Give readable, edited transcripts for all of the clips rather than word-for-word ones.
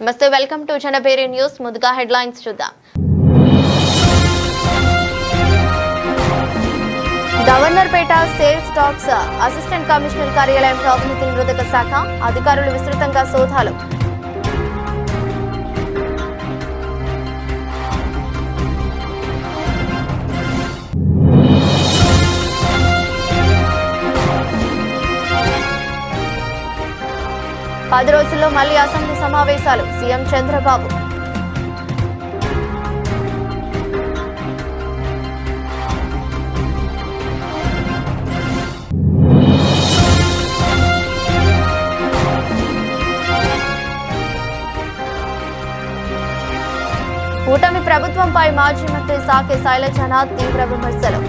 నమస్తే, welcome to జనబేరి news. ముందుగా headlines చూద్దాం. Governorpet sales tax assistant commissioner కార్యాలయంలో అవినీతి నిరోధక శాఖ అధికారులు విస్తృతంగా సోదాలు. పది రోజుల్లో మళ్లీ అసెంబ్లీ సమావేశాలు. సీఎం చంద్రబాబు. కూటమి ప్రభుత్వంపై మాజీ మంత్రి సాకే శైలజనాథ్ తీవ్ర విమర్శలు.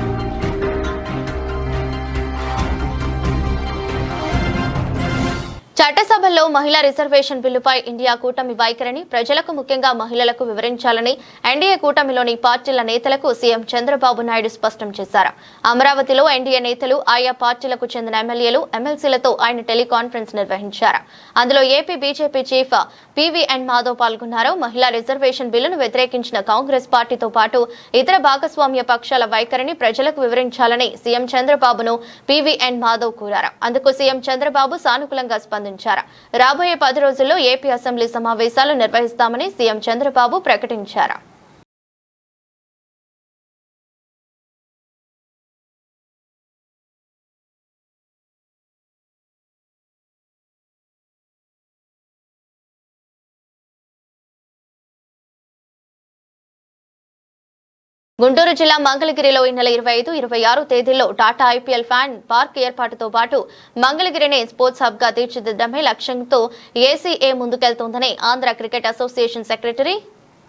చట్టసభలో మహిళా రిజర్వేషన్ బిల్లుపై ఇండియా కూటమి వైఖరిని ప్రజలకు, ముఖ్యంగా మహిళలకు వివరించాలని ఎన్డీఏ కూటమిలోని పార్టీల నేతలకు సీఎం చంద్రబాబు నాయుడు స్పష్టం చేశారు. అమరావతిలో ఎన్డీఏ నేతలు, ఆయా పార్టీలకు చెందిన ఎమ్మెల్యేలు, ఎమ్మెల్సీలతో ఆయన టెలికాన్ఫరెన్స్ నిర్వహించారు. అందులో AP BJP chief PVN Madhav పాల్గొన్నారు. మహిళా రిజర్వేషన్ బిల్లును వ్యతిరేకించిన కాంగ్రెస్ పార్టీతో పాటు ఇతర భాగస్వామ్య పక్షాల వైఖరిని ప్రజలకు వివరించాలని సీఎం చంద్రబాబును పీవీఎన్ మాధవ్ కోరారు. అందుకు సీఎం చంద్రబాబు సానుకూలంగా స్పందించారు. రాబోయే 10 రోజుల్లో ఏపీ అసెంబ్లీ సమావేశాలు నిర్వహిస్తామని సీఎం చంద్రబాబు ప్రకటించారు. గుంటూరు జిల్లా మంగళగిరిలో ఈ నెల 25, 26 తేదీల్లో టాటా ఐపీఎల్ ఫ్యాన్ పార్క్ ఏర్పాటుతో పాటు మంగళగిరిని స్పోర్ట్స్ హబ్ గా తీర్చిదిద్దడమే లక్ష్యంతో ఏసీఏ ముందుకెళ్తోందని Andhra cricket association secretary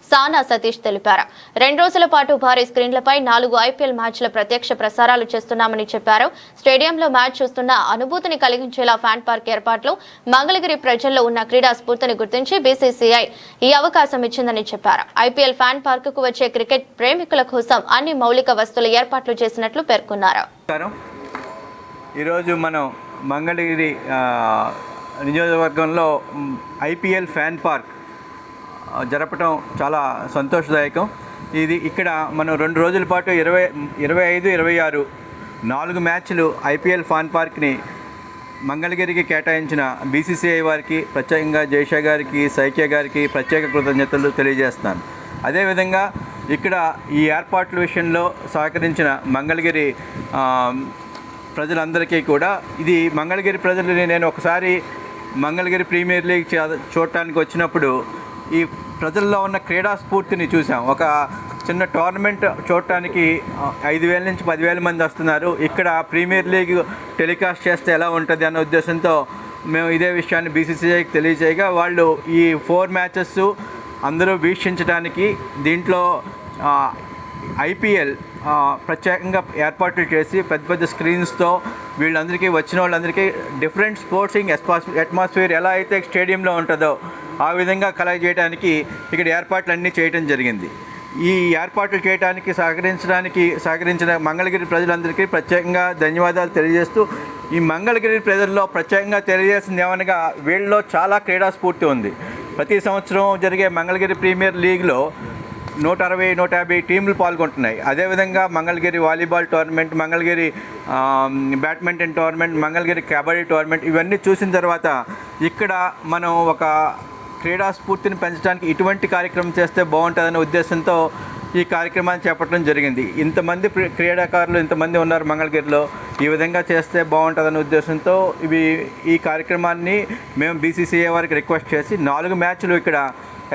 Sana Satish తెలిపారు. 2 రోజుల పాటు భారీ స్క్రీన్లపై 4 ఐపీఎల్ మ్యాచ్ల ప్రత్యక్ష ప్రసారాలు చేస్తున్నామని చెప్పారు. స్టేడియంలో మ్యాచ్ చూస్తున్న అనుభూతిని కలిగించేలా ఫ్యాన్ పార్క్ ఏర్పాట్లు మంగళగిరి ప్రజల్లో ఉన్న క్రీడా స్ఫూర్తిని గుర్తించి బీసీసీఐ ఈ అవకాశం ఇచ్చిందని చెప్పారు. ఐపీఎల్ ఫ్యాన్ పార్క్ కు వచ్చే క్రికెట్ ప్రేమికుల కోసం అన్ని మౌలిక వస్తువుల ఏర్పాట్లు చేసినట్లు పేర్కొన్నారు. ఈరోజు మనం మంగళగిరి నియోజకవర్గంలో ఐపీఎల్ ఫ్యాన్ పార్క్ జరపడం చాలా సంతోషదాయకం. ఇది ఇక్కడ మనం 2 రోజుల పాటు 25, 26 4 మ్యాచ్లు ఐపీఎల్ ఫ్యాన్ పార్క్ని మంగళగిరికి కేటాయించిన బీసీసీఐ వారికి, ప్రత్యేకంగా జైషా గారికి, సైకే గారికి ప్రత్యేక కృతజ్ఞతలు తెలియజేస్తున్నాను. అదేవిధంగా ఇక్కడ ఈ ఏర్పాట్ల విషయంలో సహకరించిన మంగళగిరి ప్రజలందరికీ కూడా, ఇది మంగళగిరి ప్రజలని నేను ఒకసారి మంగళగిరి ప్రీమియర్ లీగ్ చూడటానికి వచ్చినప్పుడు ఈ ప్రజల్లో ఉన్న క్రీడా స్ఫూర్తిని చూసాం. ఒక చిన్న టోర్నమెంట్ చూడటానికి 5,000 నుంచి 10,000 మంది వస్తున్నారు. ఇక్కడ ప్రీమియర్ లీగ్ టెలికాస్ట్ చేస్తే ఎలా ఉంటుంది అన్న ఉద్దేశంతో మేము ఇదే విషయాన్ని బీసీసీఐకి తెలియజేయగా, వాళ్ళు ఈ 4 మ్యాచెస్ అందరూ వీక్షించడానికి దీంట్లో ఐపీఎల్ ప్రత్యేకంగా ఏర్పాట్లు చేసి పెద్ద పెద్ద స్క్రీన్స్తో వీళ్ళందరికీ, వచ్చిన వాళ్ళందరికీ డిఫరెంట్ స్పోర్ట్సింగ్ అట్మాస్ఫియర్ ఎలా అయితే స్టేడియంలో ఉంటుందో ఆ విధంగా కలగజేయడానికి ఇక్కడ ఏర్పాట్లన్నీ చేయడం జరిగింది. ఈ ఏర్పాట్లు చేయడానికి సహకరించిన మంగళగిరి ప్రజలందరికీ ప్రత్యేకంగా ధన్యవాదాలు తెలియజేస్తూ, ఈ మంగళగిరి ప్రజల్లో ప్రత్యేకంగా తెలియజేసింది ఏమనగా, వీళ్ళలో చాలా క్రీడా స్ఫూర్తి ఉంది. ప్రతి సంవత్సరం జరిగే మంగళగిరి ప్రీమియర్ లీగ్లో 160, 150 టీంలు పాల్గొంటున్నాయి. అదేవిధంగా Mangalagiri volleyball tournament, Mangalagiri badminton tournament, Mangalagiri kabaddi tournament ఇవన్నీ చూసిన తర్వాత ఇక్కడ మనం ఒక క్రీడా స్ఫూర్తిని పెంచడానికి ఇటువంటి కార్యక్రమం చేస్తే బాగుంటుందనే ఉద్దేశంతో ఈ కార్యక్రమాన్ని చేపట్టడం జరిగింది. ఇంతమంది క్రీడాకారులు ఇంతమంది ఉన్నారు మంగళగిరిలో, ఈ విధంగా చేస్తే బాగుంటుందనే ఉద్దేశంతో ఈ కార్యక్రమాన్ని మేము బీసీసీఐ వారికి రిక్వెస్ట్ చేసి 4 మ్యాచ్లు ఇక్కడ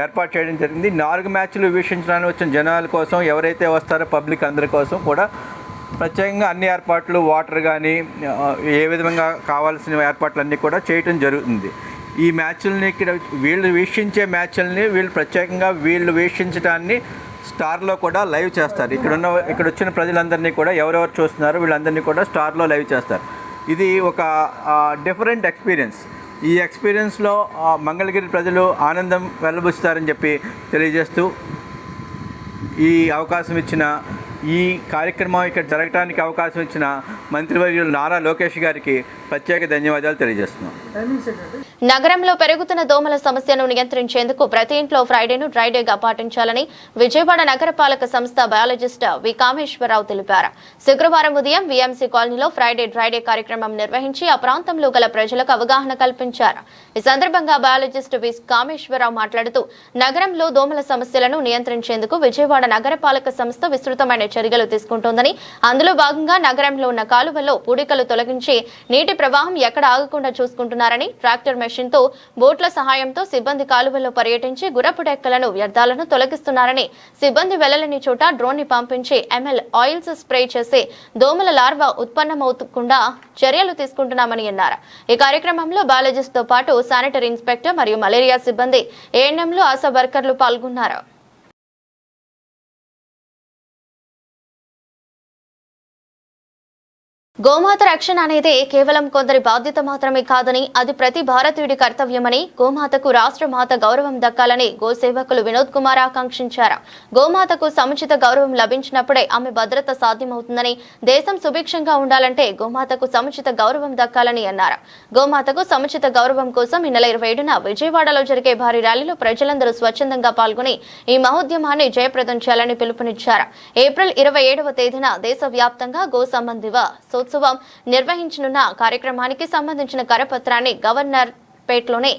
ఏర్పాటు చేయడం జరిగింది. 4 మ్యాచ్లు వీక్షించడానికి వచ్చిన జనాల కోసం, ఎవరైతే వస్తారో పబ్లిక్ అందరి కోసం కూడా ప్రత్యేకంగా అన్ని ఏర్పాట్లు, వాటర్ కానీ ఏ విధంగా కావాల్సిన ఏర్పాట్లన్నీ కూడా చేయటం జరుగుతుంది. ఈ మ్యాచ్లని ఇక్కడ వీళ్ళు వీక్షించే మ్యాచ్లని ప్రత్యేకంగా వీళ్ళు వీక్షించడాన్ని స్టార్లో కూడా లైవ్ చేస్తారు. ఇక్కడ వచ్చిన ప్రజలందరినీ కూడా ఎవరెవరు చూస్తున్నారో వీళ్ళందరినీ కూడా స్టార్లో లైవ్ చేస్తారు. ఇది ఒక డిఫరెంట్ ఎక్స్పీరియన్స్. ఈ ఎక్స్పీరియన్స్లో మంగళగిరి ప్రజలు ఆనందం వెల్లబుచ్చుతారని చెప్పి తెలియజేస్తూ, ఈ అవకాశం ఇచ్చిన ఈ కార్యక్రమం ఇక్కడ జరగడానికి అవకాశం ఇచ్చిన మంత్రివర్యులు నారా లోకేష్ గారికి ప్రత్యేక ధన్యవాదాలు తెలియజేస్తున్నాం. నగరంలో పెరుగుతున్న దోమల సమస్యను నియంత్రించేందుకు ప్రతి ఇంట్లో ఫ్రైడేను డ్రైడేగా పాటించాలని విజయవాడ నగరపాలక సంస్థ బయాలజిస్ట్ వి కామేశ్వరరావు తెలిపారు. శుక్రవారం ఉదయం విఎంసీ కాలనీలో ఫ్రైడే డ్రైడే కార్యక్రమం నిర్వహించి ఆ ప్రాంతంలో గల ప్రజలకు అవగాహన కల్పించారు. ఈ సందర్భంగా బయాలజిస్ట్ వి కామేశ్వరరావు మాట్లాడుతూ నగరంలో దోమల సమస్యలను నియంత్రించేందుకు విజయవాడ నగరపాలక సంస్థ విస్తృతమైన చర్యలు తీసుకుంటోందని, అందులో భాగంగా నగరంలో ఉన్న కాలువల్లో పూడికలు తొలగించి నీటి ప్రవాహం ఎక్కడ ఆగకుండా చూసుకుంటున్నారని, ట్రాక్టర్ మెషిన్ తో బోట్ల సహాయంతో సిబ్బంది కాలువల్లో పర్యటించి గుర్రపు డెక్కలను వ్యర్థాలను తొలగిస్తున్నారని, సిబ్బంది వెళ్లలేని చోట డ్రోన్ ని పంపించి ఎంఎల్ ఆయిల్స్ స్ప్రే చేసి దోమల లార్వా ఉత్పన్నమవుకుండా చర్యలు తీసుకుంటున్నామని అన్నారు. ఈ కార్యక్రమంలో బయాలజిస్ట్ తో పాటు శానిటరీ ఇన్స్పెక్టర్ మరియు మలేరియా సిబ్బంది, ఏఎన్ఎంలు, ఆశా వర్కర్లు పాల్గొన్నారు. గోమాత రక్షణ అనేది కేవలం కొందరి బాధ్యత మాత్రమే కాదని, అది ప్రతి భారతీయుడి కర్తవ్యమని, గోమాతకు రాష్ట్రమాత గౌరవం దక్కాలని గోసేవకులు వినోద్ కుమార్ ఆకాంక్షించారు. గోమాతకు సముచిత గౌరవం లభించినప్పుడే ఆమె భద్రత సాధ్యమవుతుందని, దేశం సుభిక్షంగా ఉండాలంటే గోమాతకు సముచిత గౌరవం దక్కాలని అన్నారు. గోమాతకు సముచిత గౌరవం కోసం ఈ నెల 27న విజయవాడలో జరిగే భారీ ర్యాలీలో ప్రజలందరూ స్వచ్ఛందంగా పాల్గొని ఈ మహోద్యమాన్ని జయప్రదం చేయాలని పిలుపునిచ్చారు. ఏప్రిల్ 27వ తేదీన దేశవ్యాప్తంగా గో సంబంధ ఉత్సవం నిర్వహించనున్న కార్యక్రమానికి సంబంధించిన కరపత్రాన్ని గవర్నర్ పేట్లోని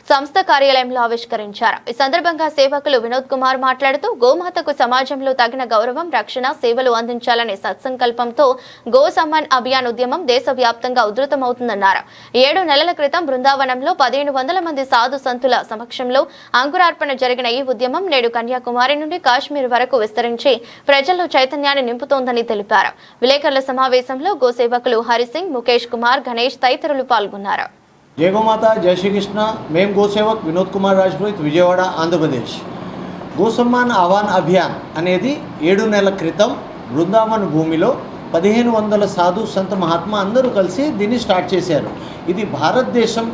సంస్థ కార్యాలయంలో ఆవిష్కరించారు. ఈ సందర్భంగా సేవకులు వినోద్ కుమార్ మాట్లాడుతూ గోమాతకు సమాజంలో తగిన గౌరవం, రక్షణ, సేవలు అందించాలనే సత్సంకల్పంతో గో సమ్మాన్ అభియాన్ ఉద్యమం దేశవ్యాప్తంగా ఉధృతమవుతుందన్నారు. 7 నెలల క్రితం బృందావనంలో 1500 మంది సాధు సంతుల సమక్షంలో అంకురార్పణ జరిగిన ఈ ఉద్యమం నేడు కన్యాకుమారి నుండి కాశ్మీర్ వరకు విస్తరించి ప్రజల్లో చైతన్యాన్ని నింపుతోందని తెలిపారు. విలేకరుల సమావేశంలో గో సేవకులు హరిసింగ్, ముఖేష్ కుమార్, గణేష్ తదితరులు పాల్గొన్నారు. जय गोमाता, जय श्री कृष्ण। मैं गोसेवक विनोद कुमार राजपुरोहित, विजयवाड़ा, आंध्र प्रदेश। గోసమ్మాన్ ఆహ్వాన్ అభియాన్ అనేది 7 నెలల క్రితం బృందావన్ భూమిలో 1500 సాధు సంత మహాత్మా అందరూ కలిసి దీన్ని స్టార్ట్ చేశారు. ఇది భారతదేశం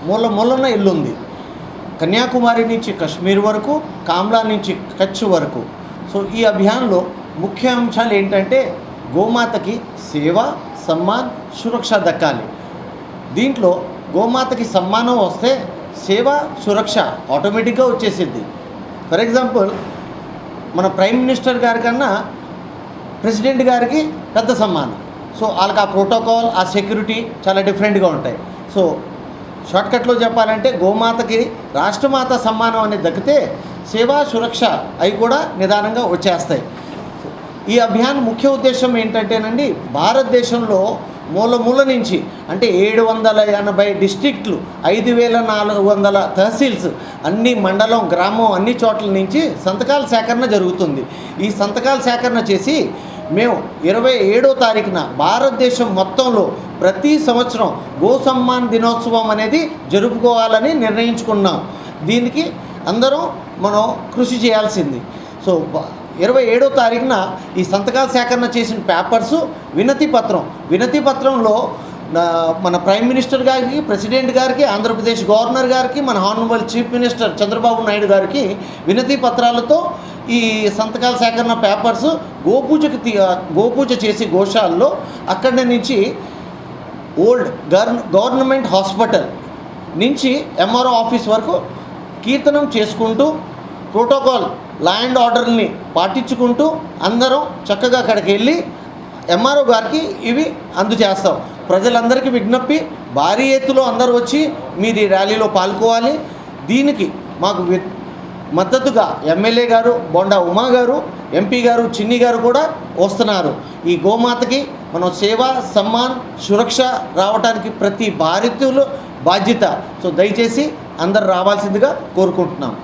మూలన ఇల్లుంది. కన్యాకుమారి నుంచి కశ్మీర్ వరకు, కామ్లా నుంచి కచ్ వరకు. సో ఈ అభియాన్లో ముఖ్య అంశాలు ఏంటంటే గోమాతకి సేవ, సమ్మాన్, సురక్ష దక్కాలి. దీంట్లో గోమాతకి సమ్మానం వస్తే సేవ, సురక్ష ఆటోమేటిక్గా వచ్చేసిద్ది. ఫర్ ఎగ్జాంపుల్, మన ప్రైమ్ మినిస్టర్ గారి కన్నా ప్రెసిడెంట్ గారికి పెద్ద సమ్మానం. సో వాళ్ళకి ఆ ప్రోటోకాల్, ఆ సెక్యూరిటీ చాలా డిఫరెంట్గా ఉంటాయి. సో షార్ట్కట్లో చెప్పాలంటే గోమాతకి రాష్ట్రమాత సమ్మానం అనేది దక్కితే సేవా, సురక్ష అవి కూడా నిదానంగా వచ్చేస్తాయి. ఈ అభియాన్ ముఖ్య ఉద్దేశం ఏంటంటేనండి, భారతదేశంలో మూల నుంచి అంటే 780 డిస్ట్రిక్ట్లు, 5400 తహసీల్స్, అన్ని మండలం, గ్రామం, అన్ని చోట్ల నుంచి సంతకాల సేకరణ జరుగుతుంది. ఈ సంతకాల సేకరణ చేసి మేము 27వ తారీఖున భారతదేశం మొత్తంలో ప్రతి సంవత్సరం గో సమ్మాన్ దినోత్సవం అనేది జరుపుకోవాలని నిర్ణయించుకున్నాం. దీనికి అందరం మనం కృషి చేయాల్సింది. సో 27వ తారీఖున ఈ సంతకాల సేకరణ చేసిన పేపర్సు వినతి పత్రంలో మన ప్రైమ్ మినిస్టర్ గారికి, ప్రెసిడెంట్ గారికి, ఆంధ్రప్రదేశ్ గవర్నర్ గారికి, మన honourable chief minister Chandrababu Naidu గారికి వినతి పత్రాలతో ఈ సంతకాల సేకరణ పేపర్స్ గోపూజ చేసి గోశాలలో అక్కడి నుంచి ఓల్డ్ గవర్నమెంట్ హాస్పిటల్ నుంచి ఎంఆర్ఓ ఆఫీస్ వరకు కీర్తనం చేసుకుంటూ ప్రోటోకాల్, లా అండ్ ఆర్డర్ని పాటించుకుంటూ అందరం చక్కగా అక్కడికి వెళ్ళి ఎంఆర్ఓ గారికి ఇవి అందజేస్తాం. ప్రజలందరికీ విజ్ఞప్తి, భారీ ఎత్తులో అందరూ వచ్చి మీరు ఈ ర్యాలీలో పాల్గొవాలి. దీనికి మాకు మద్దతుగా ఎమ్మెల్యే గారు బొండా ఉమా గారు, ఎంపీ గారు చిన్ని గారు కూడా వస్తున్నారు. ఈ గోమాతకి మనం సేవ, సమ్మాన్, సురక్ష రావడానికి ప్రతి భారతీయులు బాధ్యత. సో దయచేసి అందరు రావాల్సిందిగా కోరుకుంటున్నాం.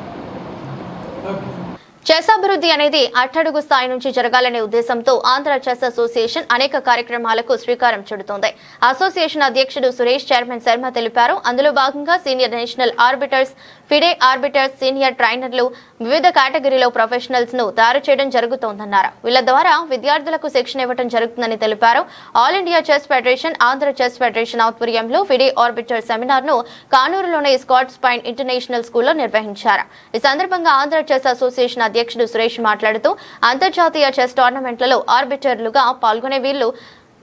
చెస్ అభివృద్ధి అనేది అట్టడుగు స్థాయి నుంచి జరగాలనే ఉద్దేశంతో ఆంధ్ర చెస్ అసోసియేషన్ అనేక కార్యక్రమాలకు శ్రీకారం చుడుతోంది. అసోసియేషన్ అధ్యక్షుడు సురేష్, చైర్మన్ శర్మ తెలిపారు. అందులో భాగంగా senior national arbiters FIDE arbiters senior ట్రైనర్లు వివిధ కేటగిరీలో ప్రొఫెషనల్స్ ను తయారు చేయడం జరుగుతోందన్నారు. వీళ్ల ద్వారా విద్యార్థులకు శిక్షణ ఇవ్వడం జరుగుతుందని తెలిపారు. All India chess federation, Andhra chess federation ఆధ్వర్యంలో ఫిడే ఆర్బిటర్ సెమినార్ ను కానూరులోని స్కాట్స్ పైన్ ఇంటర్నేషనల్ స్కూల్లో నిర్వహించారు. ఈ సందర్భంగా ఆంధ్ర చెస్ అసోసియేషన్ అధ్యక్షుడు సురేష్ మాట్లాడుతూ అంతర్జాతీయ చెస్ టోర్నమెంట్లలో ఆర్బిటర్లుగా పాల్గొనే వీళ్లు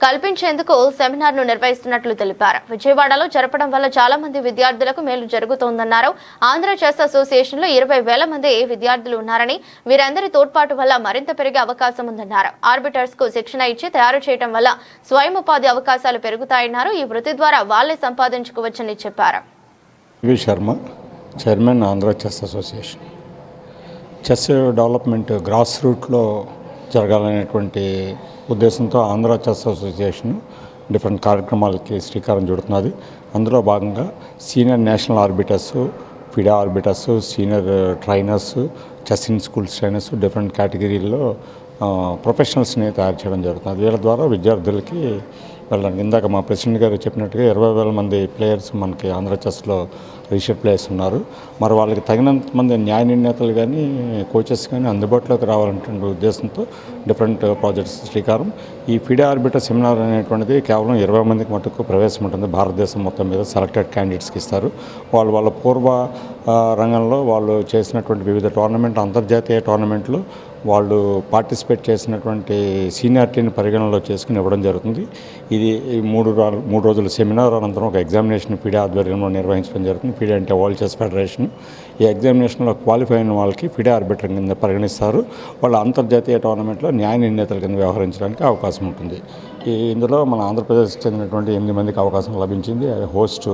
కల్పించేందుకు సెమినార్ ను నిర్వహిస్తున్నట్లు తెలిపారు. విజయవాడలో జరపడం వల్ల చాలా మంది విద్యార్థులకు మేలు జరుగుతోందన్నారు. ఆంధ్ర చెస్ అసోసియేషన్ లో 20,000 మంది విద్యార్థులు ఉన్నారని, వీరందరి తోడ్పాటు వల్ల మరింత పెరిగే అవకాశం ఉందన్నారు. ఆర్బిటర్స్ కు శిక్షణ ఇచ్చి తయారు చేయడం వల్ల స్వయం ఉపాధి అవకాశాలు పెరుగుతాయన్నారు. ఈ వృత్తి ద్వారా వాళ్లే సంపాదించుకోవచ్చని చెప్పారు. Sharma, chairman, Andhra chess association. Chess development grass రూట్లో జరగాలనేటువంటి ఉద్దేశంతో ఆంధ్ర చెస్ అసోసియేషన్ డిఫరెంట్ కార్యక్రమాలకి శ్రీకారం చుడుతున్నది. అందులో భాగంగా senior national arbiters, FIDE arbiters, senior trainers, chess in schools trainers different కేటగిరీల్లో ప్రొఫెషనల్స్ని తయారు చేయడం జరుగుతుంది. వీళ్ళ ద్వారా విద్యార్థులకి వెళ్ళడానికి ఇందాక మా ప్రెసిడెంట్ గారు చెప్పినట్టుగా 20,000 మంది ప్లేయర్స్ మనకి ఆంధ్ర చెస్లో రిజిస్టర్డ్ ప్లేయర్స్ ఉన్నారు. మరి వాళ్ళకి తగినంత మంది న్యాయ నిర్ణేతలు కానీ కోచెస్ కానీ అందుబాటులోకి రావాలనే ఉద్దేశంతో డిఫరెంట్ ప్రాజెక్ట్స్ శ్రీకారం. ఈ ఫిడే ఆర్బిటర్ సెమినార్ అనేటువంటిది కేవలం 20 మందికి మటుకు ప్రవేశం ఉంటుంది. భారతదేశం మొత్తం మీద సెలెక్టెడ్ క్యాండిడేట్స్కి ఇస్తారు. వాళ్ళ పూర్వ రంగంలో వాళ్ళు చేసినటువంటి వివిధ టోర్నమెంట్, అంతర్జాతీయ టోర్నమెంట్లు వాళ్ళు పార్టిసిపేట్ చేసినటువంటి సీనియారిటీని పరిగణనలో చేసుకుని ఇవ్వడం జరుగుతుంది. ఇది 3 రోజుల సెమినార్ అనంతరం ఒక ఎగ్జామినేషన్ ఫిడే ఆధ్వర్యంలో నిర్వహించడం జరుగుతుంది. ఫిడే అంటే వరల్డ్ చెస్ ఫెడరేషన్. ఈ ఎగ్జామినేషన్లో క్వాలిఫై అయిన వాళ్ళకి ఫిడే ఆర్బిటర్ కింద పరిగణిస్తారు. వాళ్ళు అంతర్జాతీయ టోర్నమెంట్లో న్యాయ నిర్ణేతల కింద వ్యవహరించడానికి అవకాశం ఉంటుంది. ఇందులో మన ఆంధ్రప్రదేశ్కి చెందినటువంటి 8 మందికి అవకాశం లభించింది హోస్ట్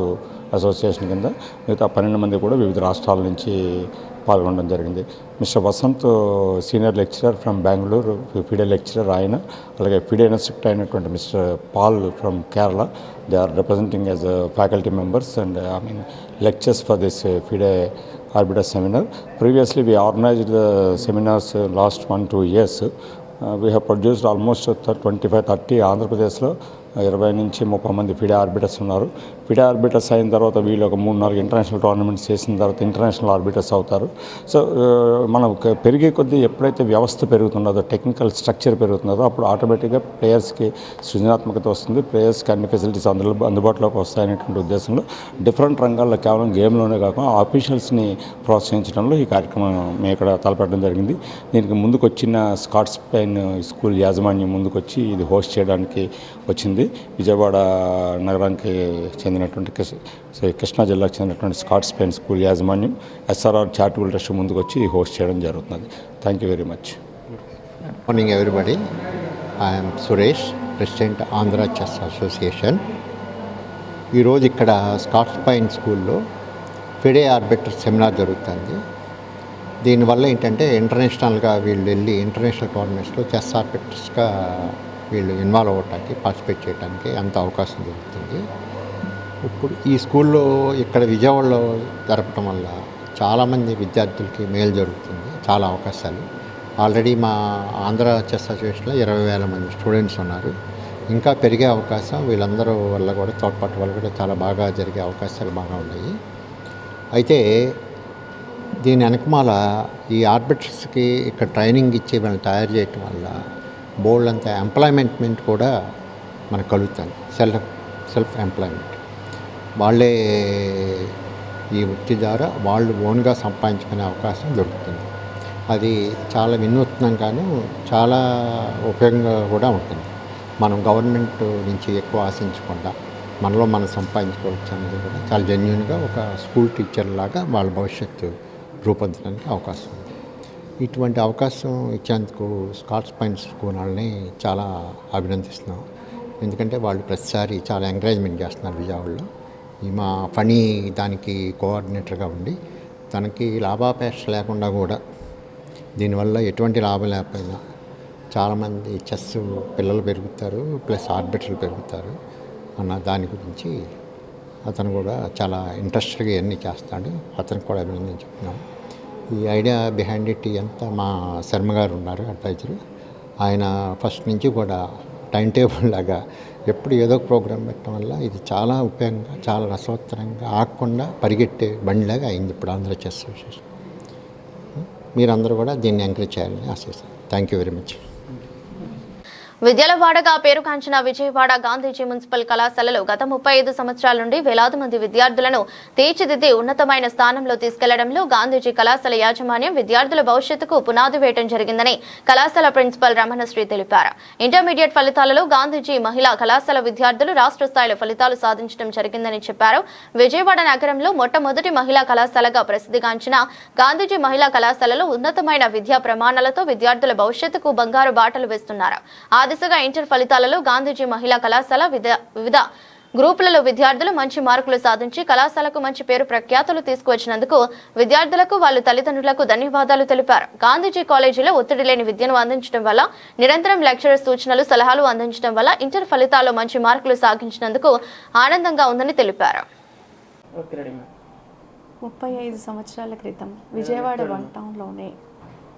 అసోసియేషన్ కింద. మిగతా 12 మంది కూడా వివిధ రాష్ట్రాల నుంచి పాల్గొనడం జరిగింది. Mister Vasant senior lecturer from Bengaluru, FIDE lecturer ఆయన. అలాగే ఫిడే ఇన్స్ట్రక్టర్ అయినటువంటి mister Paul from Kerala. They are representing as faculty members and lectures for this FIDE Arbiter seminar. Previously we organized the seminars last 1-2 years. We have produced almost 25-30 Andhra Pradeshlo 20 నుంచి 30 మంది FIDE arbiters ఉన్నారు. FIDE arbiters అయిన తర్వాత వీళ్ళు ఒక 3-4 international tournaments చేసిన తర్వాత international arbiters అవుతారు. సో మనం పెరిగే కొద్దీ ఎప్పుడైతే వ్యవస్థ పెరుగుతున్నదో, టెక్నికల్ స్ట్రక్చర్ పెరుగుతున్నదో అప్పుడు ఆటోమేటిక్గా ప్లేయర్స్కి సృజనాత్మకత వస్తుంది, ప్లేయర్స్కి అన్ని ఫెసిలిటీస్ అందుబాటులోకి వస్తాయనేటువంటి ఉద్దేశంలో డిఫరెంట్ రంగాల్లో కేవలం గేమ్లోనే కాకుండా ఆఫీషియల్స్ని ప్రోత్సహించడంలో ఈ కార్యక్రమం మేము ఇక్కడ తలపెట్టడం జరిగింది. దీనికి ముందుకు వచ్చిన స్కాట్స్ పైన్ స్కూల్ యాజమాన్యం ముందుకొచ్చి ఇది హోస్ట్ చేయడానికి వచ్చింది. విజయవాడ నగరానికి చెందినటువంటి కృష్ణా జిల్లాకు చెందినటువంటి స్కాట్స్ పైన్ స్కూల్ యాజమాన్యం SRR చారిటబుల్ ట్రస్ట్ ముందుకు వచ్చి హోస్ట్ చేయడం జరుగుతుంది. Thank you very much. Morning everybody. I'm Suresh, president Andhra chess association. ఈరోజు ఇక్కడ స్కాట్స్ పైన్ స్కూల్లో ఫిడే ఆర్బిటర్ సెమినార్ జరుగుతుంది. దీనివల్ల ఏంటంటే ఇంటర్నేషనల్గా వీళ్ళు వెళ్ళి ఇంటర్నేషనల్ టోర్నమెంట్స్లో చెస్ ఆర్బిటర్స్గా వీళ్ళు ఇన్వాల్వ్ అవ్వడానికి, పార్టిసిపేట్ చేయడానికి అంత అవకాశం దొరుకుతుంది. ఇప్పుడు ఈ స్కూల్లో ఇక్కడ విజయవాడలో జరపడం వల్ల చాలామంది విద్యార్థులకి మేలు జరుగుతుంది, చాలా అవకాశాలు. ఆల్రెడీ మా ఆంధ్ర చెస్ అసోసియేషన్లో 20,000 మంది స్టూడెంట్స్ ఉన్నారు. ఇంకా పెరిగే అవకాశం వీళ్ళందరూ వల్ల కూడా, తోడ్పాటు వల్ల కూడా చాలా బాగా జరిగే అవకాశాలు బాగా ఉన్నాయి. అయితే దీని వెనకమాల ఈ ఆర్బిటర్స్కి ఇక్కడ ట్రైనింగ్ ఇచ్చి వీళ్ళని తయారు చేయటం వల్ల బోల్డ్ అంత ఎంప్లాయ్మెంట్ కూడా మనకు కలుగుతుంది. Self employment. వాళ్ళే ఈ వృత్తి ద్వారా వాళ్ళు ఓన్గా సంపాదించుకునే అవకాశం దొరుకుతుంది. అది చాలా వినూత్నంగాను చాలా ఉపయోగంగా కూడా ఉంటుంది. మనం గవర్నమెంట్ నుంచి ఎక్కువ ఆశించకుండా మనలో మనం సంపాదించుకోవచ్చు అనేది కూడా చాలా జెన్యూన్గా ఒక స్కూల్ టీచర్ లాగా వాళ్ళ భవిష్యత్తు రూపొందడానికి అవకాశం ఉంది. ఇటువంటి అవకాశం ఇచ్చేందుకు స్కాట్స్ పైన్ స్కూల్ వాళ్ళని చాలా అభినందిస్తున్నాం. ఎందుకంటే వాళ్ళు ప్రతిసారి చాలా ఎంకరేజ్మెంట్ చేస్తున్నారు విజయవాడలో. మా ఫనీ దానికి కోఆర్డినేటర్గా ఉండి తనకి లాభాపేక్ష లేకుండా కూడా దీనివల్ల ఎటువంటి లాభం లేకపోయినా చాలామంది చెస్ పిల్లలు పెరుగుతారు, ప్లస్ ఆర్బిటర్లు పెరుగుతారు అన్న దాని గురించి అతను కూడా చాలా ఇంట్రెస్ట్గా ఇవన్నీ చేస్తాడు. అతనికి కూడా అభినందించుకున్నాం. ఈ ఐడియా బిహైండ్ ఇట్ అంతా మా శర్మ గారు ఉన్నారు, అడ్వైజరు. ఆయన ఫస్ట్ నుంచి కూడా టైం టేబుల్ లాగా ఎప్పుడు ఏదో ఒక ప్రోగ్రాం పెట్టడం వల్ల ఇది చాలా ఉపయోగంగా, చాలా రసవత్తరంగా, ఆగకుండా పరిగెట్టే బండిలాగా అయింది ఇప్పుడు ఆంధ్ర చెస్ అసోసియేషన్. మీరందరూ కూడా దీన్ని ఎంకరేజ్ చేయాలని ఆశిస్తాను. Thank you very much. విద్యాలవాడగా పేరుగాంచిన విజయవాడ గాంధీజీ మున్సిపల్ కళాశాలలో గత 35 సంవత్సరాల నుండి వేలాది మంది విద్యార్థులను తీర్చిదిద్ది ఉన్నతమైన స్థానంలో తీసుకెళ్లడంలో గాంధీజీ కళాశాల యాజమాన్యం విద్యార్థుల భవిష్యత్తుకు పునాది వేయడం జరిగిందని కళాశాల ప్రిన్సిపల్ రమణశ్రీ తెలిపారు. ఇంటర్మీడియట్ ఫలితాలలో గాంధీజీ మహిళా కళాశాల విద్యార్థులు రాష్ట్ర స్థాయిలో ఫలితాలు సాధించడం జరిగిందని చెప్పారు. విజయవాడ నగరంలో మొట్టమొదటి మహిళా కళాశాలగా ప్రసిద్ధిగాంచిన గాంధీజీ మహిళా కళాశాలలో ఉన్నతమైన విద్యా ప్రమాణాలతో విద్యార్థుల భవిష్యత్తుకు బంగారు బాటలు వేస్తున్నారు. దిశగా ఇంటర్ ఫలితాలలో గాంధీజీ మహిళా కళాశాల వివిధ గ్రూపులలో విద్యార్థులు మంచి మార్కులు సాధించి కళాశాలకు మంచి పేరు ప్రఖ్యాతులు తీసుకువచ్చినందుకు విద్యార్థులకు వాళ్ళ తల్లిదండ్రులకు ధన్యవాదాలు తెలిపారు. గాంధీజీ కాలేజీలో ఒత్తిడి లేని విద్యను అందించడం వల్ల, నిరంతరం లెక్చరర్ సూచనలు సలహాలు అందించడం వల్ల ఇంటర్ ఫలితాల్లో మంచి మార్కులు సాధించినందుకు ఆనందంగా ఉందని తెలిపారు. 35 సంవత్సరాల క్రితం విజయవాడ వన్ టౌన్లోనే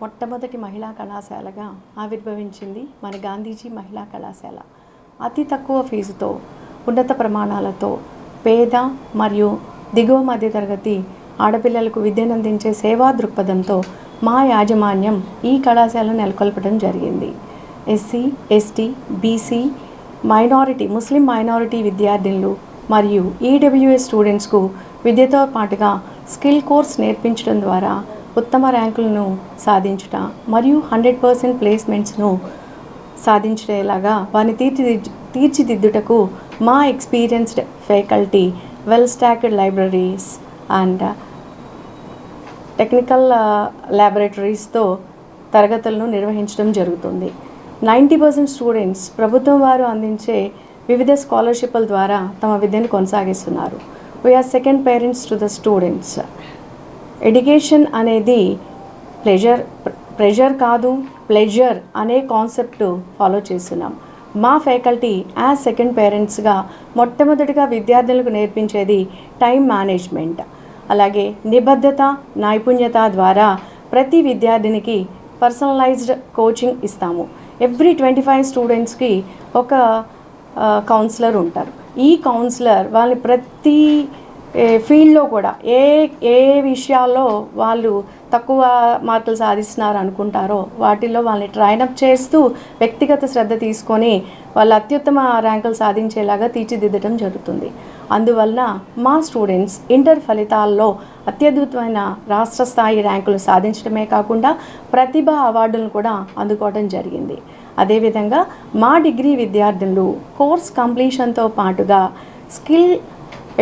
మొట్టమొదటి మహిళా కళాశాలగా ఆవిర్భవించింది మన గాంధీజీ మహిళా కళాశాల. అతి తక్కువ ఫీజుతో, ఉన్నత ప్రమాణాలతో పేద మరియు దిగువ మధ్యతరగతి ఆడపిల్లలకు విద్యనందించే సేవా దృక్పథంతో మా యాజమాన్యం ఈ కళాశాలను నెలకొల్పడం జరిగింది. ఎస్సీ, ఎస్టీ, బీసీ, ముస్లిం మైనారిటీ విద్యార్థినులు మరియు ఈడబ్ల్యూఎస్ స్టూడెంట్స్కు విద్యతో పాటుగా స్కిల్ కోర్స్ నేర్పించడం ద్వారా ఉత్తమ ర్యాంకులను సాధించుట మరియు 100% ప్లేస్మెంట్స్ను సాధించేలాగా వారిని తీర్చిదిద్దుటకు మా experienced faculty, well stocked libraries and technical ల్యాబొరేటరీస్తో తరగతులను నిర్వహించడం జరుగుతుంది. 90% స్టూడెంట్స్ ప్రభుత్వం వారు అందించే వివిధ స్కాలర్షిప్ల ద్వారా తమ విద్యను కొనసాగిస్తున్నారు. We are second parents to the students. Education అనేది ప్రెషర్ కాదు, ప్లెజర్ అనే కాన్సెప్ట్ ఫాలో చేస్తున్నాం. మా ఫ్యాకల్టీ యాజ్ సెకండ్ పేరెంట్స్గా మొట్టమొదటిగా విద్యార్థులకు నేర్పించేది టైం మేనేజ్మెంట్, అలాగే నిబద్ధత, నైపుణ్యత ద్వారా ప్రతి విద్యార్థినికి పర్సనలైజ్డ్ కోచింగ్ ఇస్తాము. ఎవ్రీ 25 స్టూడెంట్స్కి ఒక కౌన్సిలర్ ఉంటారు. ఈ కౌన్సిలర్ వాళ్ళని ప్రతి ఫీల్డ్లో కూడా ఏ విషయాల్లో వాళ్ళు తక్కువ మార్కులు సాధిస్తున్నారు అనుకుంటారో వాటిల్లో వాళ్ళని ట్రైనప్ చేస్తూ వ్యక్తిగత శ్రద్ధ తీసుకొని వాళ్ళు అత్యుత్తమ ర్యాంకులు సాధించేలాగా తీర్చిదిద్దడం జరుగుతుంది. అందువలన మా స్టూడెంట్స్ ఇంటర్ ఫలితాల్లో అత్యద్భుతమైన రాష్ట్ర స్థాయి ర్యాంకులు సాధించడమే కాకుండా ప్రతిభా అవార్డులను కూడా అందుకోవడం జరిగింది. అదేవిధంగా మా డిగ్రీ విద్యార్థులు కోర్స్ కంప్లీషన్తో పాటుగా స్కిల్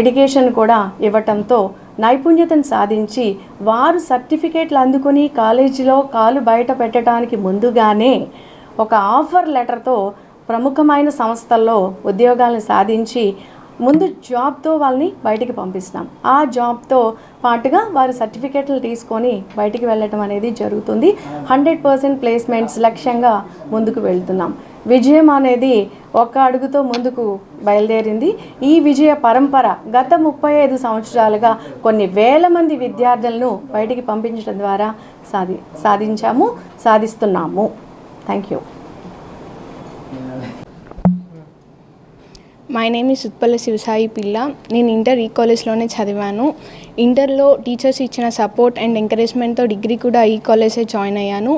ఎడ్యుకేషన్ కూడా ఇవ్వటంతో నైపుణ్యతను సాధించి వారు సర్టిఫికేట్లు అందుకుని కాలేజీలో కాలు బయట పెట్టడానికి ముందుగానే ఒక ఆఫర్ లెటర్తో ప్రముఖమైన సంస్థల్లో ఉద్యోగాలను సాధించి ముందు జాబ్తో వాళ్ళని బయటికి పంపిస్తున్నాం. ఆ జాబ్తో పాటుగా వారు సర్టిఫికేట్లు తీసుకొని బయటికి వెళ్ళటం అనేది జరుగుతుంది. 100% ప్లేస్మెంట్స్ లక్ష్యంగా ముందుకు వెళ్తున్నాం. విజయం అనేది ఒక అడుగుతో ముందుకు బయలుదేరింది. ఈ విజయ పరంపర గత 35 సంవత్సరాలుగా కొన్ని వేల మంది విద్యార్థులను బయటికి పంపించడం ద్వారా సాధిస్తున్నాము. Thank you. My name is Utpala Sivasai Pilla. నేను ఇంటర్ ఈ కాలేజ్లోనే చదివాను. ఇంటర్లో టీచర్స్ ఇచ్చిన సపోర్ట్ అండ్ ఎంకరేజ్మెంట్తో డిగ్రీ కూడా ఈ కాలేజే జాయిన్ అయ్యాను.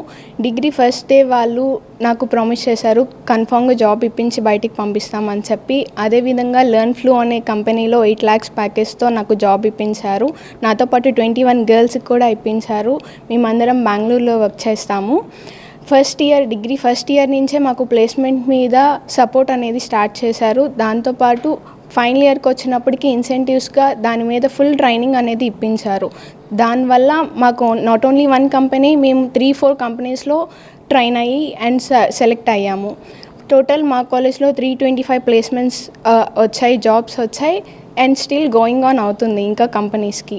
డిగ్రీ ఫస్ట్ డే వాళ్ళు నాకు ప్రామిస్ చేశారు కన్ఫామ్గా జాబ్ ఇప్పించి బయటికి పంపిస్తామని చెప్పి. అదేవిధంగా లెర్న్ ఫ్లూ అనే కంపెనీలో 8 lakhs ప్యాకేజ్తో నాకు జాబ్ ఇప్పించారు. నాతో పాటు 21 girlsకి కూడా ఇప్పించారు. మేమందరం బెంగళూరులో వర్క్ చేస్తాము. డిగ్రీ ఫస్ట్ ఇయర్ నుంచే మాకు ప్లేస్మెంట్ మీద సపోర్ట్ అనేది స్టార్ట్ చేశారు. దాంతోపాటు ఫైనల్ ఇయర్కి వచ్చినప్పటికీ ఇన్సెంటివ్స్గా దాని మీద ఫుల్ ట్రైనింగ్ అనేది ఇప్పించారు. దానివల్ల మాకు నాట్ ఓన్లీ 1 కంపెనీ, మేము 3-4 కంపెనీస్లో ట్రైన్ అయ్యి అండ్ సెలెక్ట్ అయ్యాము. టోటల్ మా కాలేజ్లో 325 ప్లేస్మెంట్స్ వచ్చాయి, జాబ్స్ వచ్చాయి అండ్ స్టిల్ గోయింగ్ ఆన్ అవుతుంది ఇంకా కంపెనీస్కి.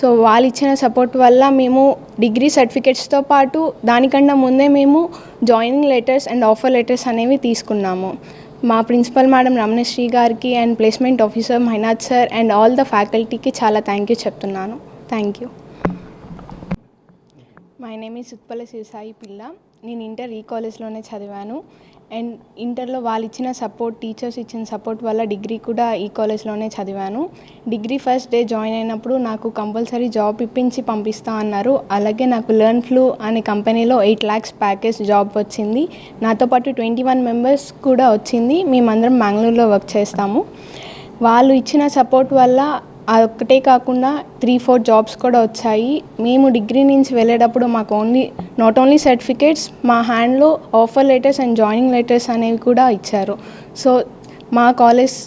సో వాళ్ళు ఇచ్చిన సపోర్ట్ వల్ల మేము డిగ్రీ సర్టిఫికేట్స్తో పాటు దానికన్నా ముందే మేము joining letters and offer letters అనేవి తీసుకున్నాము. మా ప్రిన్సిపల్ మేడం రమణశ్రీ గారికి and placement officer Mahinath sir and all the ఫ్యాకల్టీకి చాలా థ్యాంక్ యూ చెప్తున్నాను. Thank you. My name is Utpala Sivasai Pilla. నేను ఇంటర్ ఈ కాలేజ్లోనే చదివాను. అండ్ ఇంటర్లో వాళ్ళు ఇచ్చిన సపోర్ట్, టీచర్స్ ఇచ్చిన సపోర్ట్ వల్ల డిగ్రీ కూడా ఈ కాలేజ్లోనే చదివాను. డిగ్రీ ఫస్ట్ డే జాయిన్ అయినప్పుడు నాకు కంపల్సరీ జాబ్ ఇప్పించి పంపిస్తా అన్నారు. అలాగే నాకు లెర్న్ ఫ్లూ అనే కంపెనీలో 8 lakhs ప్యాకేజ్ జాబ్ వచ్చింది. నాతో పాటు 21 members కూడా వచ్చింది. మేమందరం బెంగళూరులో వర్క్ చేస్తాము. వాళ్ళు ఇచ్చిన సపోర్ట్ వల్ల ఒక్కటే కాకుండా 3-4 జాబ్స్ కూడా వచ్చాయి. మేము డిగ్రీ నుంచి వెళ్ళేటప్పుడు మాకు నాట్ ఓన్లీ సర్టిఫికేట్స్, మా హ్యాండ్లో offer letters and joining letters అనేవి కూడా ఇచ్చారు. సో మా కాలేజ్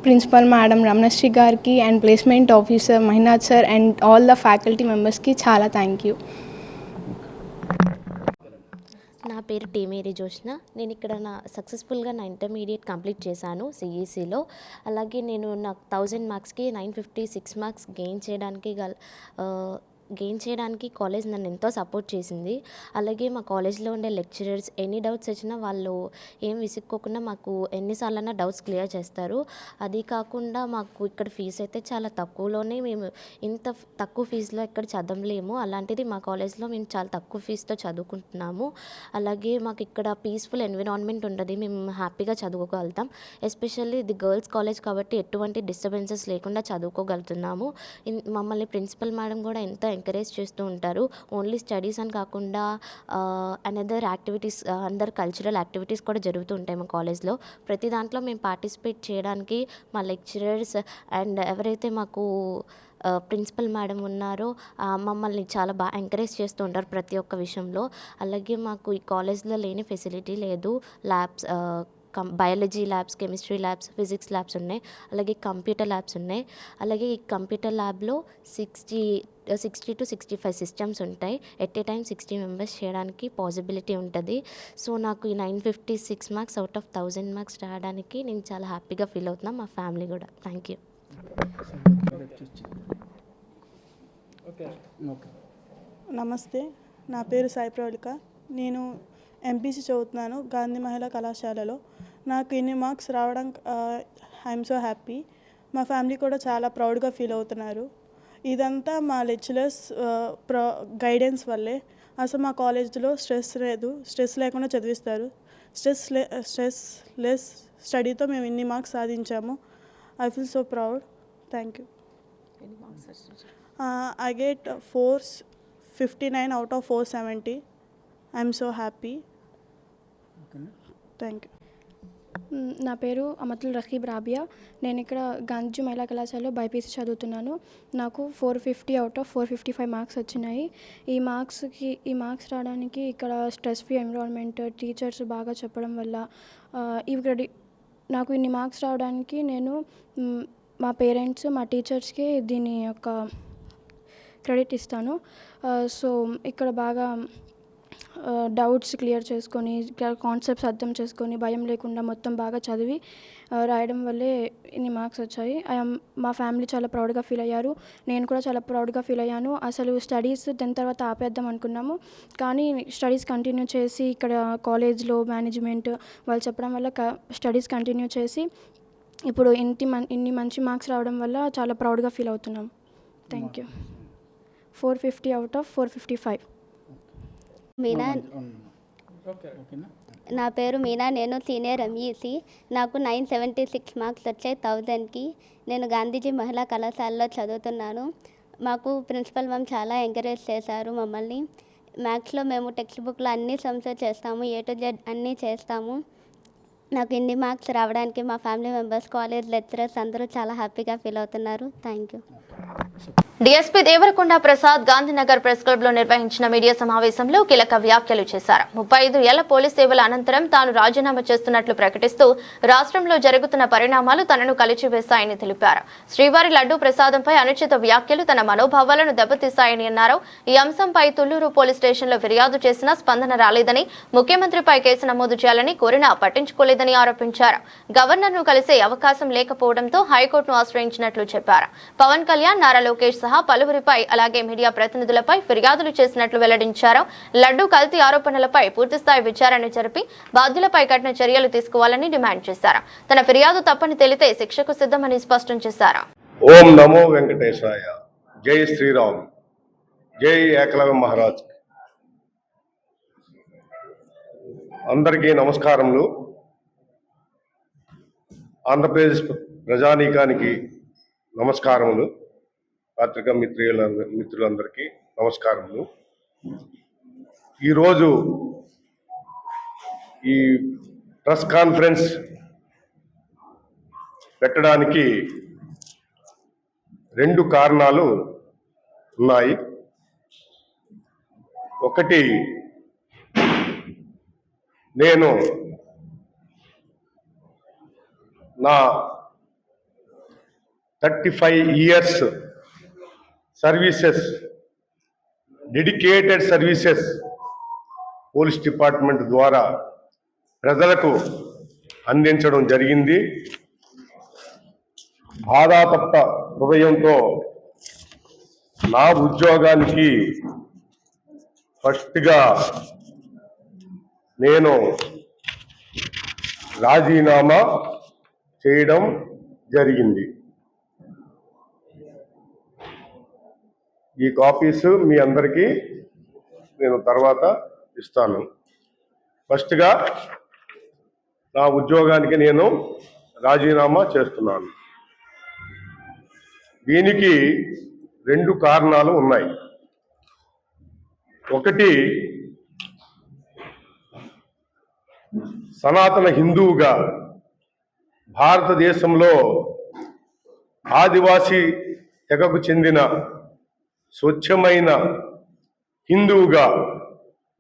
ప్రిన్సిపల్ మేడం రమణశ్రీ గారికి and placement officer Mahinath sir and all the faculty మెంబర్స్కి చాలా థ్యాంక్ యూ. నా పేరు టీ మేరీ జోష్న. నేను ఇక్కడ సక్సెస్ఫుల్గా నా ఇంటర్మీడియట్ కంప్లీట్ చేశాను సిఈసిలో. అలాగే నేను నాకు 1000 marksకి 956 marks గెయిన్ చేయడానికి కాలేజ్ నన్ను ఎంతో సపోర్ట్ చేసింది. అలాగే మా కాలేజ్లో ఉండే లెక్చరర్స్ ఎనీ డౌట్స్ వచ్చినా వాళ్ళు ఏం విసుక్కోకుండా మాకు ఎన్నిసార్లైనా డౌట్స్ క్లియర్ చేస్తారు. అది కాకుండా మాకు ఇక్కడ ఫీజు అయితే చాలా తక్కువలోనే, మేము ఇంత తక్కువ ఫీజులో ఇక్కడ చదవలేము. అలాంటిది మా కాలేజ్లో మేము చాలా తక్కువ ఫీజుతో చదువుకుంటున్నాము. అలాగే మాకు ఇక్కడ పీస్ఫుల్ ఎన్విరాన్మెంట్ ఉంటుంది, మేము హ్యాపీగా చదువుకోగలుగుతాం. ఎస్పెషల్లీ ఇది గర్ల్స్ కాలేజ్ కాబట్టి ఎటువంటి డిస్టర్బెన్సెస్ లేకుండా చదువుకోగలుగుతున్నాము. మమ్మల్ని ప్రిన్సిపల్ మేడం కూడా ఎంతో ఎంకరేజ్ చేస్తూ ఉంటారు. ఓన్లీ స్టడీస్ అని కాకుండా అనదర్ యాక్టివిటీస్, అందరు కల్చరల్ యాక్టివిటీస్ కూడా జరుగుతూ ఉంటాయి మా కాలేజ్లో. ప్రతి దాంట్లో మేము పార్టిసిపేట్ చేయడానికి మా లెక్చరర్స్ అండ్ ఎవరైతే మాకు ప్రిన్సిపల్ మేడం ఉన్నారో మమ్మల్ని చాలా బాగా ఎంకరేజ్ చేస్తూ ఉంటారు ప్రతి ఒక్క విషయంలో. అలాగే మాకు ఈ కాలేజ్లో లేని ఫెసిలిటీ లేదు. Labs, biology labs, chemistry labs, physics labs ఉన్నాయి. అలాగే కంప్యూటర్ ల్యాబ్స్ ఉన్నాయి. అలాగే ఈ కంప్యూటర్ ల్యాబ్లో 60 to 65 సిస్టమ్స్ ఉంటాయి. ఎట్ ఏ టైం 60 members చేయడానికి పాసిబిలిటీ ఉంటుంది. సో నాకు ఈ 956 marks అవుట్ ఆఫ్ 1000 marks రావడానికి నేను చాలా హ్యాపీగా ఫీల్ అవుతున్నాను, మా ఫ్యామిలీ కూడా. Thank you. నమస్తే, నా పేరు సాయి ప్రవళిక. నేను ఎంపీసీ చదువుతున్నాను గాంధీ మహిళా కళాశాలలో. నాకు ఇన్ని మార్క్స్ రావడం ఐఎమ్ సో హ్యాపీ. మా ఫ్యామిలీ కూడా చాలా ప్రౌడ్గా ఫీల్ అవుతున్నారు. ఇదంతా మా లెక్చరర్స్ గైడెన్స్ వల్లే. అసలు మా కాలేజ్లో స్ట్రెస్ లేదు, స్ట్రెస్ లేకుండా చదివిస్తారు. స్ట్రెస్ లెస్ స్టడీతో మేము ఇన్ని మార్క్స్ సాధించాము. I feel so proud. Thank you. I get 459 out of 470. I'm so happy. Thank you. నా పేరు అమతుల్ రహీబ్ రాబియా. నేను ఇక్కడ గాంధీ మహిళా కళాశాలలో బైపీసీ చదువుతున్నాను. నాకు 450 out of 455 మార్క్స్ వచ్చినాయి. ఈ మార్క్స్ రావడానికి ఇక్కడ స్ట్రెస్ ఫ్రీ ఎన్విరాన్మెంట్, టీచర్స్ బాగా చెప్పడం వల్ల నాకు ఇన్ని మార్క్స్ రావడానికి నేను మా పేరెంట్స్, మా టీచర్స్కి దీని యొక్క క్రెడిట్ ఇస్తాను. సో ఇక్కడ బాగా డౌట్స్ క్లియర్ చేసుకొని, కాన్సెప్ట్స్ అర్థం చేసుకొని, భయం లేకుండా మొత్తం బాగా చదివి రాయడం వల్లే ఇన్ని మార్క్స్ వచ్చాయి. మా ఫ్యామిలీ చాలా ప్రౌడ్గా ఫీల్ అయ్యారు. నేను కూడా చాలా ప్రౌడ్గా ఫీల్ అయ్యాను. అసలు స్టడీస్ 10th తర్వాత ఆపేద్దాం అనుకున్నాము, కానీ స్టడీస్ కంటిన్యూ చేసి ఇక్కడ కాలేజ్లో మేనేజ్మెంట్ వాళ్ళు చెప్పడం వల్ల స్టడీస్ కంటిన్యూ చేసి ఇప్పుడు ఇన్ని మంచి మార్క్స్ రావడం వల్ల చాలా ప్రౌడ్గా ఫీల్ అవుతున్నాం. Thank you. 450 out of 455. Meena, నా పేరు మీనా. నేను సీనియర్ ఎంఈసీ. నాకు 976 మార్క్స్ వచ్చాయి 1000కి. నేను గాంధీజీ మహిళా కళాశాలలో చదువుతున్నాను. మాకు ప్రిన్సిపల్ మ్యామ్ చాలా ఎంకరేజ్ చేశారు మమ్మల్ని. మ్యాథ్స్లో మేము టెక్స్ట్ బుక్లో అన్ని సమ్స్ చేస్తాము, A to Z అన్నీ చేస్తాము. నాకు ఇన్ని మార్క్స్ రావడానికి మా ఫ్యామిలీ మెంబర్స్, కాలేజ్ లెక్చరర్స్ అందరూ చాలా హ్యాపీగా ఫీల్ అవుతున్నారు. Thank you. DSP Devarakonda Prasad Gandhinagar press club లో నిర్వహించిన మీడియా సమావేశంలో కీలక వ్యాఖ్యలు చేశారు. 35 ఏళ్ల పోలీస్ సేవల అనంతరం తాను రాజీనామా చేస్తున్నట్లు ప్రకటిస్తూ రాష్ట్రంలో జరుగుతున్న పరిణామాలు తనను కలిచివేశాయని తెలిపారు. శ్రీవారి లడ్డూ ప్రసాదంపై అనుచిత వ్యాఖ్యలు తన మనోభావాలను దెబ్బతీశాయని అన్నారు. ఈ అంశంపై తుళ్లూరు పోలీస్ స్టేషన్లో ఫిర్యాదు చేసినా స్పందన రాలేదని, ముఖ్యమంత్రిపై కేసు నమోదు చేయాలని కోరినా పట్టించుకోలేదని ఆరోపించారు. గవర్నర్ను కలిసే అవకాశం లేకపోవడంతో హైకోర్టును ఆశ్రయించినట్లు చెప్పారు. పవన్ కళ్యాణ్, నారా లోకేష్ సహా పలువురిపై అలాగే మీడియా ప్రతినిధులపై ఫిర్యాదులు చేసినట్లు వెల్లడించారు. లడ్డూ కల్తీ ఆరోపణలపై పూర్తిస్థాయి విచారణ జరిపి బాధ్యులపై కఠిన చర్యలు తీసుకోవాలని డిమాండ్ చేశారు. తన ఫిర్యాదు తప్పని తెలితే శిక్షకు సిద్ధమని స్పష్టం చేశారు. ఓం నమో వెంకటేశాయ. జై శ్రీరామ్. జై ఏకలవ్య మహారాజ్. అందరికీ నమస్కారములు. ఆంధ్రప్రదేశ్ ప్రజానీకానికి నమస్కారములు. పత్రికా మిత్రులందరికీ నమస్కారములు. ఈరోజు ఈ ప్రెస్ కాన్ఫరెన్స్ పెట్టడానికి 2 కారణాలు ఉన్నాయి. ఒకటి, నేను నా 35 years services, dedicated services police department ద్వారా ప్రజలకు అందించడం జరిగింది. బాధాతప్త హృదయంతో నా ఉద్యోగానికి ఫస్ట్గా నేను రాజీనామా చేయడం జరిగింది. ఈ కాపీస్ మీ అందరికీ నేను తర్వాత ఇస్తాను. ఫస్ట్గా నా ఉద్యోగానికి నేను రాజీనామా చేస్తున్నాను. దీనికి 2 కారణాలు ఉన్నాయి. ఒకటి, సనాతన హిందువుగా భారతదేశంలో ఆదివాసీ తెగకు చెందిన స్వచ్ఛమైన హిందువుగా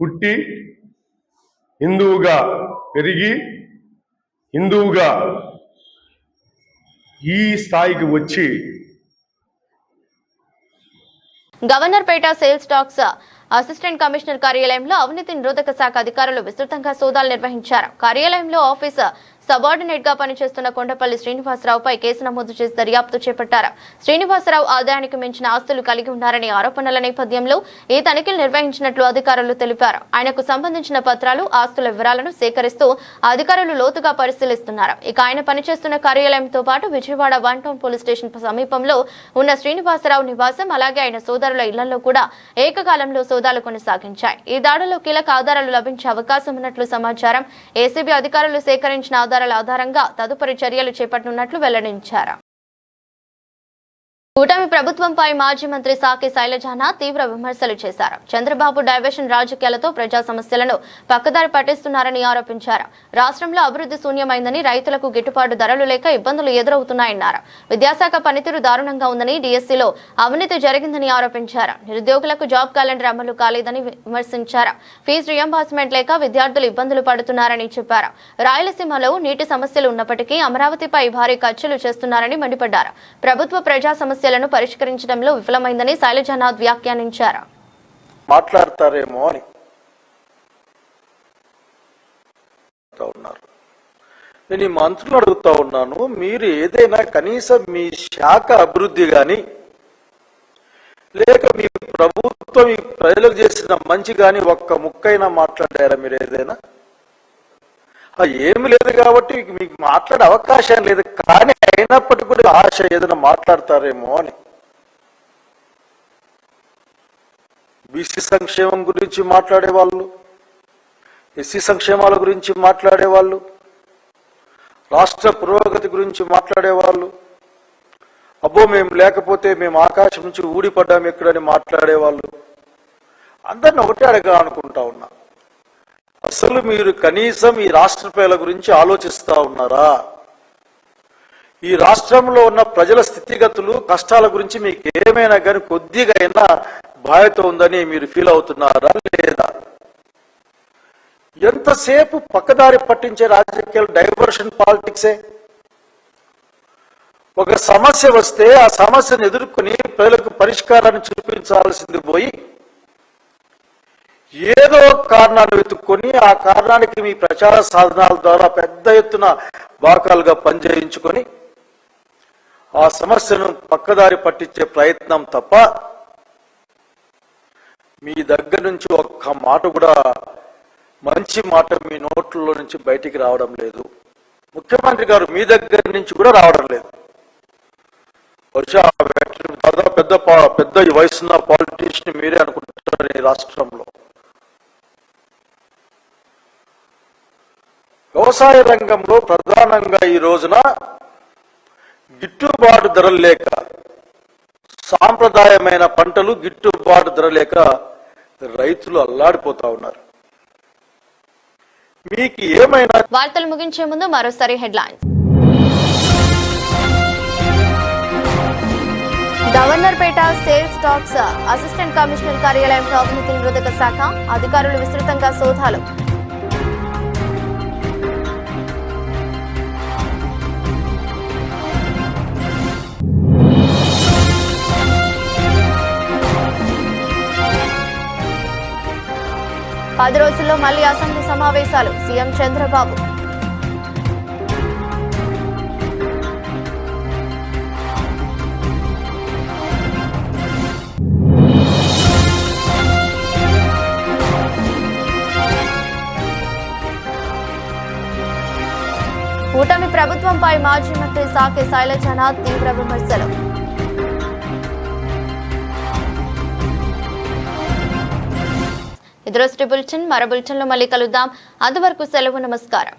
పుట్టి, హిందువుగా పెరిగి, హిందువుగా ఈ స్థాయికి వచ్చి Governorpet sales tax assistant commissioner కార్యాలయంలో అవినీతి నిరోధక శాఖ అధికారులు విస్తృతంగా సోదాలు నిర్వహించారు. కార్యాలయంలో ఆఫీస్ సబార్డినేట్ గా పనిచేస్తున్న కొండపల్లి శ్రీనివాసరావుపై కేసు నమోదు చేసి దర్యాప్తు చేపట్టారు. శ్రీనివాసరావు ఆదాయానికి మించిన ఆస్తులు కలిగి ఉన్నారని ఆరోపణల నేపథ్యంలో ఈ తనిఖీలు నిర్వహించినట్లు అధికారులు తెలిపారు. ఆయనకు సంబంధించిన పత్రాలు, ఆస్తుల వివరాలను సేకరిస్తూ అధికారులు లోతుగా పరిశీలిస్తున్నారు. ఇక ఆయన పనిచేస్తున్న కార్యాలయంతో పాటు విజయవాడ 1 టౌన్ పోలీస్ స్టేషన్ సమీపంలో ఉన్న శ్రీనివాసరావు నివాసం, అలాగే ఆయన సోదరుల ఇళ్లలో కూడా ఏకకాలంలో సోదాలు కొనసాగించాయి. ఈ దాడుల్లో కీలక ఆధారాలు లభించే అవకాశం ఉన్నట్లు సమాచారం. ఏసీబీ అధికారులు సేకరించిన ఆధారాల ఆధారంగా తదుపరి చర్యలు చేపట్టనున్నట్లు వెల్లడించారు. కూటమి ప్రభుత్వంపై మాజీ మంత్రి సాకి శైలజానాథ్ తీవ్ర విమర్శలు చేశారు. చంద్రబాబు డైవర్షన్ రాజకీయాలతో ప్రజా సమస్యలను పక్కదారి పట్టిస్తున్నారని ఆరోపించారు. రాష్ట్రంలో అభివృద్ధి శూన్యమైందని, రైతులకు గిట్టుబాటు ధరలు లేక ఇబ్బందులు ఎదురవుతున్నాయన్నారు. విద్యాశాఖ పనితీరు దారుణంగా ఉందని, డిఎస్సీలో అవినీతి జరిగిందని ఆరోపించారు. నిరుద్యోగులకు జాబ్ క్యాలెండర్ అమలు కాలేదని విమర్శించారు. ఫీజు రియంబర్స్మెంట్ లేక విద్యార్థులు ఇబ్బందులు పడుతున్నారని చెప్పారు. రాయలసీమలో నీటి సమస్యలు ఉన్నప్పటికీ అమరావతిపై భారీ ఖర్చులు చేస్తున్నారని మండిపడ్డారు. ప్రభుత్వ ప్రజా సమస్యలను పరిష్కరించడంలో విఫలమైందని శైలజానాథ్ వ్యాఖ్యానించారు. మాట్లాడతారేమో అని నేను ఈ మంత్రులు అడుగుతా ఉన్నాను, మీరు ఏదైనా కనీసం మీ శాఖ అభివృద్ధి కానీ, లేక మీ ప్రభుత్వం ఈ ప్రజలకు చేసిన మంచి కానీ ఒక్క ముక్కైనా మాట్లాడారా? మీరు ఏదైనా ఏమి లేదు కాబట్టి మీకు మాట్లాడే అవకాశం లేదు. కానీ అయినప్పటికీ కూడా ఆశ ఏదైనా మాట్లాడతారేమో అని. బీసీ సంక్షేమం గురించి మాట్లాడేవాళ్ళు, ఎస్సీ సంక్షేమాల గురించి మాట్లాడేవాళ్ళు, రాష్ట్ర పురోగతి గురించి మాట్లాడేవాళ్ళు, అబ్బో మేము లేకపోతే మేము ఆకాశం నుంచి ఊడిపడ్డాము ఎక్కడని మాట్లాడేవాళ్ళు, అందరిని ఒకటే అడగా అనుకుంటా ఉన్నా. అసలు మీరు కనీసం ఈ రాష్ట్ర ప్రజల గురించి ఆలోచిస్తా ఉన్నారా? ఈ రాష్ట్రంలో ఉన్న ప్రజల స్థితిగతులు, కష్టాల గురించి మీకు ఏమైనా కానీ కొద్దిగా అయినా బాధ్యత ఉందని మీరు ఫీల్ అవుతున్నారా లేదా? ఎంతసేపు పక్కదారి పట్టించే రాజకీయాలు, డైవర్షన్ పాలిటిక్సే. ఒక సమస్య వస్తే ఆ సమస్యను ఎదుర్కొని ప్రజలకు పరిష్కారాన్ని చూపించాల్సింది పోయి ఏదో కారణాన్ని వెతుక్కొని ఆ కారణానికి మీ ప్రచార సాధనాల ద్వారా పెద్ద ఎత్తున బాకాలుగా పనిచేయించుకొని ఆ సమస్యను పక్కదారి పట్టించే ప్రయత్నం తప్ప మీ దగ్గర నుంచి ఒక్క మాట కూడా, మంచి మాట మీ నోట్లలో నుంచి బయటికి రావడం లేదు. ముఖ్యమంత్రి గారు మీ దగ్గర నుంచి కూడా రావడం లేదు. బహుశా దాదాపు పెద్ద వయసున్న పాలిటీషియన్ మీరే అనుకుంటున్నారు ఈ రాష్ట్రంలో. వ్యవసాయ రంగంలో ప్రధానంగా ఈ రోజున గిట్టుబాటు ధరలు లేక, సాంప్రదాయమైన పంటలు గిట్టుబాటు ధర లేక రైతులు అల్లాడిపోతా ఉన్నారు. మీకు ఏమైనా వార్తలు ముగించే ముందు మరోసారి headlines. Governorpet sales tax assistant commissioner కార్యాలయంలో అవినీతి నిరోధక శాఖ అధికారులు విస్తృతంగా సోదాలు. పది రోజుల్లో మళ్లీ అసెంబ్లీ సమావేశాలు, సీఎం చంద్రబాబు. కూటమి ప్రభుత్వంపై మాజీ మంత్రి సాకే శైలజనాథ్ తీవ్ర విమర్శలు. ఇది రోజు బులెటిన్. మరో బులెటిన్లో మళ్ళీ కలుద్దాం. అంతవరకు సెలవు. నమస్కారం.